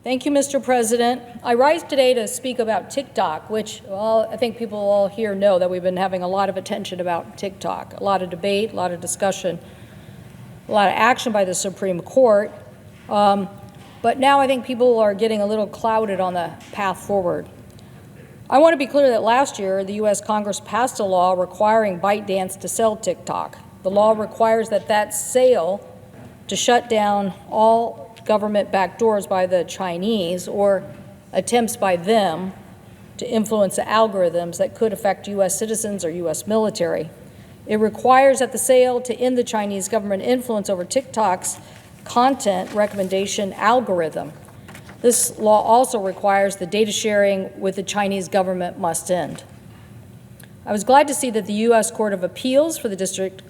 Thank you, Mr. President. I rise today to speak about TikTok, which, well, I think people all here know that we've been having a lot of attention about TikTok, a lot of debate, a lot of discussion, a lot of action by the Supreme Court. But now I think people are getting a little clouded on the path forward. I want to be clear that last year, the U.S. Congress passed a law requiring ByteDance to sell TikTok. The law requires that sale to shut down all government backdoors by the Chinese or attempts by them to influence the algorithms that could affect U.S. citizens or U.S. military. It requires that the sale to end the Chinese government influence over TikTok's content recommendation algorithm. This law also requires the data sharing with the Chinese government must end. I was glad to see that the U.S. Court of Appeals for the District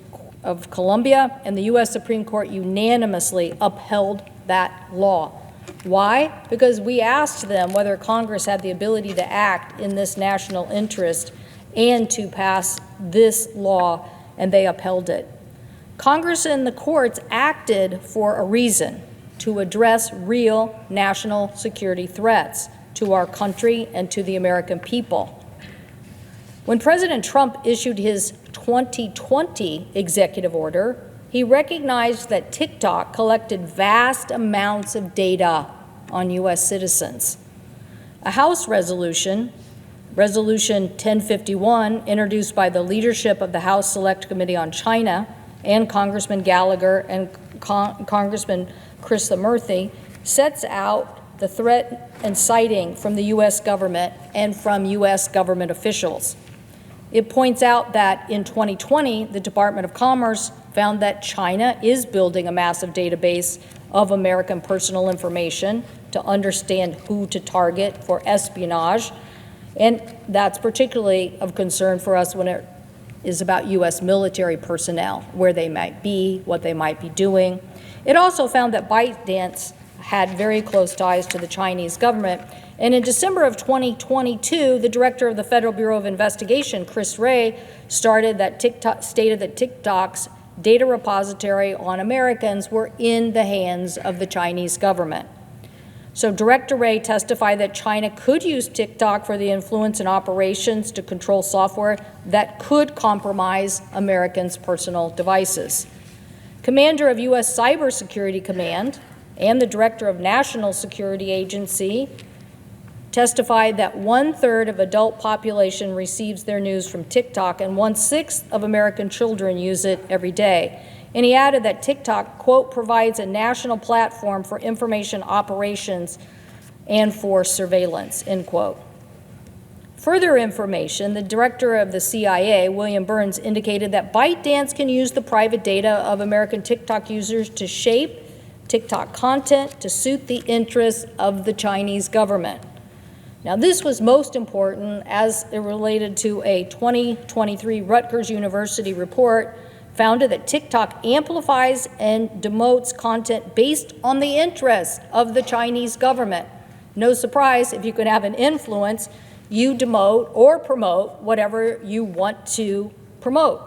of Columbia and the U.S. Supreme Court unanimously upheld that law. Why? Because we asked them whether Congress had the ability to act in this national interest and to pass this law, and they upheld it. Congress and the courts acted for a reason: to address real national security threats to our country and to the American people. When President Trump issued his 2020 executive order, he recognized that TikTok collected vast amounts of data on U.S. citizens. A House resolution, Resolution 1051, introduced by the leadership of the House Select Committee on China and Congressman Gallagher and Congressman Krishnamurthy, sets out the threat and citing from the U.S. government and from U.S. government officials. It points out that in 2020, the Department of Commerce found that China is building a massive database of American personal information to understand who to target for espionage, and that's particularly of concern for us when it is about U.S. military personnel, where they might be, what they might be doing. It also found that ByteDance had very close ties to the Chinese government. And in December of 2022, the director of the Federal Bureau of Investigation, Chris Wray, stated that TikTok's data repository on Americans were in the hands of the Chinese government. So Director Wray testified that China could use TikTok for the influence and operations to control software that could compromise Americans' personal devices. Commander of U.S. Cybersecurity Command and the Director of National Security Agency testified that 1/3 of adult population receives their news from TikTok and 1/6 of American children use it every day. And he added that TikTok, quote, provides a national platform for information operations and for surveillance, end quote. Further information, the director of the CIA, William Burns, indicated that ByteDance can use the private data of American TikTok users to shape TikTok content to suit the interests of the Chinese government. Now, this was most important as it related to a 2023 Rutgers University report found that TikTok amplifies and demotes content based on the interests of the Chinese government. No surprise, if you could have an influence, you demote or promote whatever you want to promote.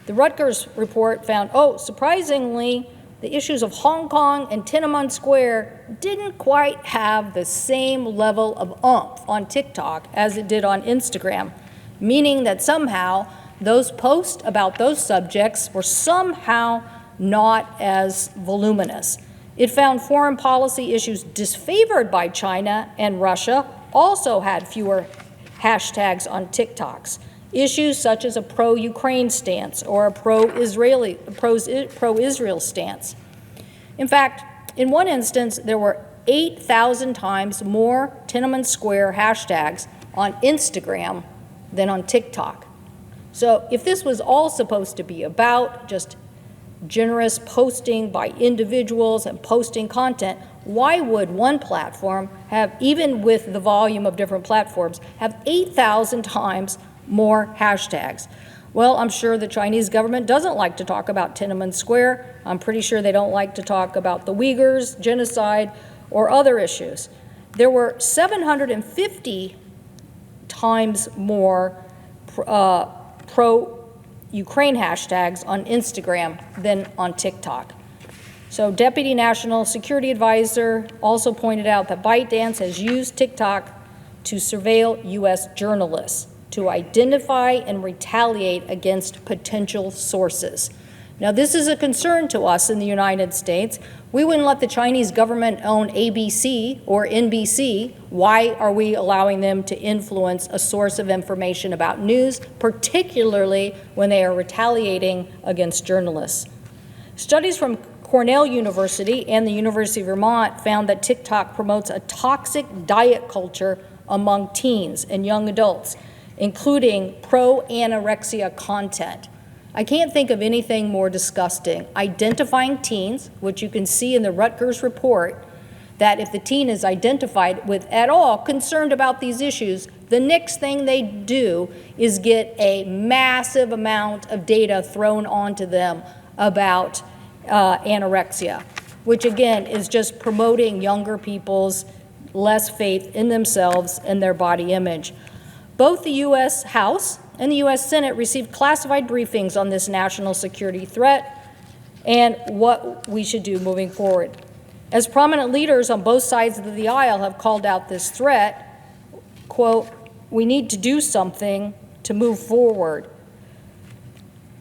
The Rutgers report found, surprisingly, the issues of Hong Kong and Tiananmen Square didn't quite have the same level of oomph on TikTok as it did on Instagram, meaning that somehow those posts about those subjects were somehow not as voluminous. It found foreign policy issues disfavored by China and Russia also had fewer hashtags on TikToks. Issues such as a pro-Ukraine stance or a pro-Israel stance. In fact, in one instance, there were 8,000 times more Tiananmen Square hashtags on Instagram than on TikTok. So if this was all supposed to be about just generous posting by individuals and posting content, why would one platform have, even with the volume of different platforms, have 8,000 times more hashtags? Well, I'm sure the Chinese government doesn't like to talk about Tiananmen Square. I'm pretty sure they don't like to talk about the Uyghurs, genocide, or other issues. There were 750 times more pro-Ukraine hashtags on Instagram than on TikTok. So Deputy National Security Advisor also pointed out that ByteDance has used TikTok to surveil U.S. journalists, to identify and retaliate against potential sources. Now, this is a concern to us in the United States. We wouldn't let the Chinese government own ABC or NBC. Why are we allowing them to influence a source of information about news, particularly when they are retaliating against journalists? Studies from Cornell University and the University of Vermont found that TikTok promotes a toxic diet culture among teens and young adults, including pro-anorexia content. I can't think of anything more disgusting. Identifying teens, which you can see in the Rutgers report, that if the teen is identified with at all concerned about these issues, the next thing they do is get a massive amount of data thrown onto them about anorexia, which again is just promoting younger people's less faith in themselves and their body image. Both the U.S. House and the U.S. Senate received classified briefings on this national security threat and what we should do moving forward. As prominent leaders on both sides of the aisle have called out this threat, quote, we need to do something to move forward.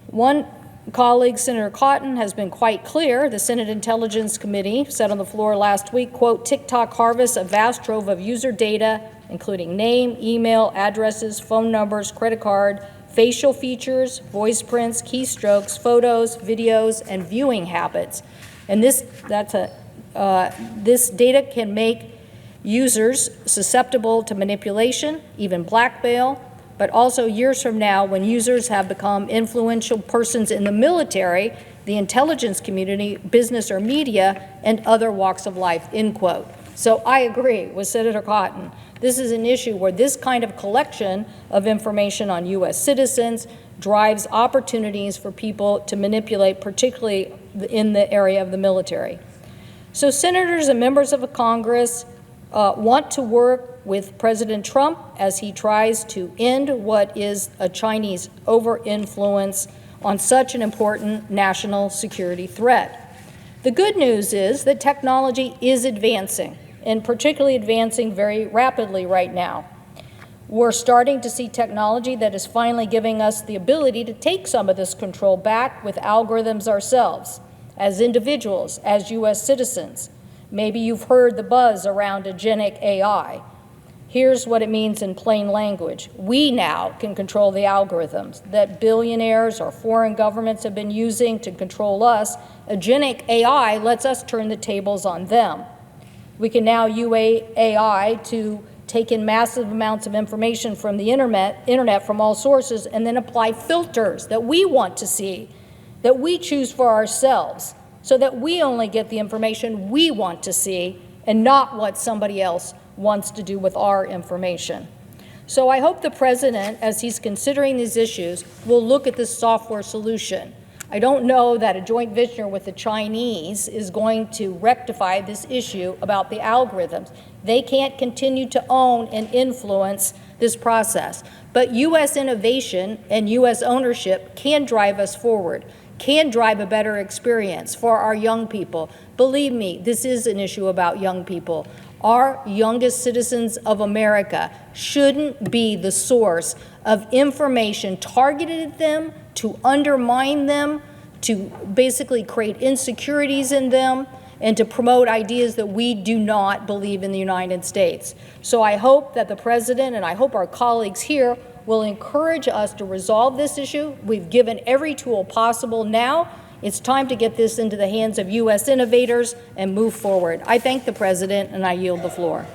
One colleague, Senator Cotton, has been quite clear. The Senate Intelligence Committee said on the floor last week, quote, TikTok harvests a vast trove of user data, including name, email, addresses, phone numbers, credit card, facial features, voice prints, keystrokes, photos, videos, and viewing habits. And this data can make users susceptible to manipulation, even blackmail, but also years from now, when users have become influential persons in the military, the intelligence community, business or media, and other walks of life, end quote. So I agree with Senator Cotton. This is an issue where this kind of collection of information on U.S. citizens drives opportunities for people to manipulate, particularly in the area of the military. So senators and members of Congress want to work with President Trump as he tries to end what is a Chinese over-influence on such an important national security threat. The good news is that technology is advancing, and particularly advancing very rapidly right now. We're starting to see technology that is finally giving us the ability to take some of this control back with algorithms ourselves, as individuals, as U.S. citizens. Maybe you've heard the buzz around agentic AI. Here's what it means in plain language. We now can control the algorithms that billionaires or foreign governments have been using to control us. Agentic AI lets us turn the tables on them. We can now use AI to take in massive amounts of information from the internet from all sources, and then apply filters that we want to see, that we choose for ourselves, so that we only get the information we want to see and not what somebody else wants to do with our information. So I hope the President, as he's considering these issues, will look at this software solution. I don't know that a joint venture with the Chinese is going to rectify this issue about the algorithms. They can't continue to own and influence this process. But U.S. innovation and U.S. ownership can drive us forward, can drive a better experience for our young people. Believe me, this is an issue about young people. Our youngest citizens of America shouldn't be the source of information targeted at them to undermine them, to basically create insecurities in them, and to promote ideas that we do not believe in the United States. So I hope that the President and I hope our colleagues here will encourage us to resolve this issue. We've given every tool possible now. It's time to get this into the hands of U.S. innovators and move forward. I thank the President, and I yield the floor.